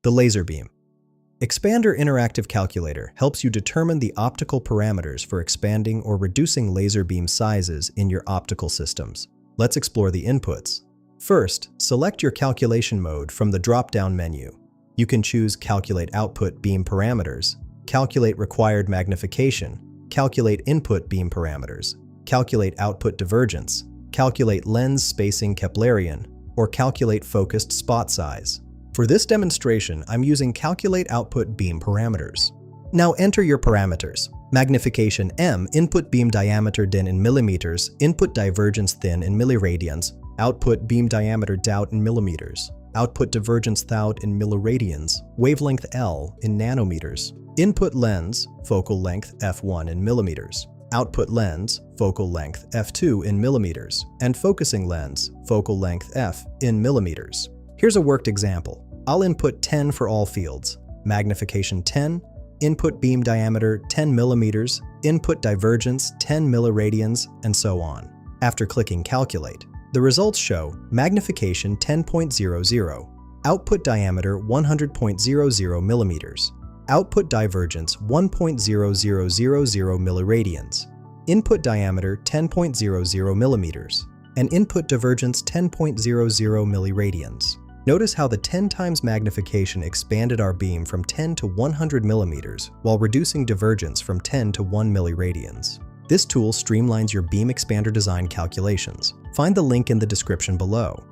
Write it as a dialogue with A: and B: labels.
A: The laser beam. Expander Interactive Calculator helps you determine the optical parameters for expanding or reducing laser beam sizes in your optical systems. Let's explore the inputs. First, select your calculation mode from the drop-down menu. You can choose Calculate Output Beam Parameters, Calculate Required Magnification, Calculate Input Beam Parameters, Calculate Output Divergence, Calculate Lens Spacing Keplerian, or Calculate Focused Spot Size. For this demonstration, I'm using Calculate Output Beam Parameters. Now enter your parameters. Magnification M, input beam diameter din in millimeters, input divergence thin in milliradians, output beam diameter DOUT in millimeters, output divergence THOUT in milliradians, wavelength L in nanometers, input lens, focal length f1 in millimeters, output lens, focal length f2 in millimeters, and focusing lens, focal length f in millimeters. Here's a worked example. I'll input 10 for all fields, magnification 10, input beam diameter 10 millimeters, input divergence 10 milliradians, and so on. After clicking Calculate, the results show magnification 10.00, output diameter 100.00 millimeters, output divergence 1.0000 milliradians, input diameter 10.00 millimeters, and input divergence 10.00 milliradians. Notice how the 10 times magnification expanded our beam from 10 to 100 millimeters while reducing divergence from 10 to 1 milliradians. This tool streamlines your beam expander design calculations. Find the link in the description below.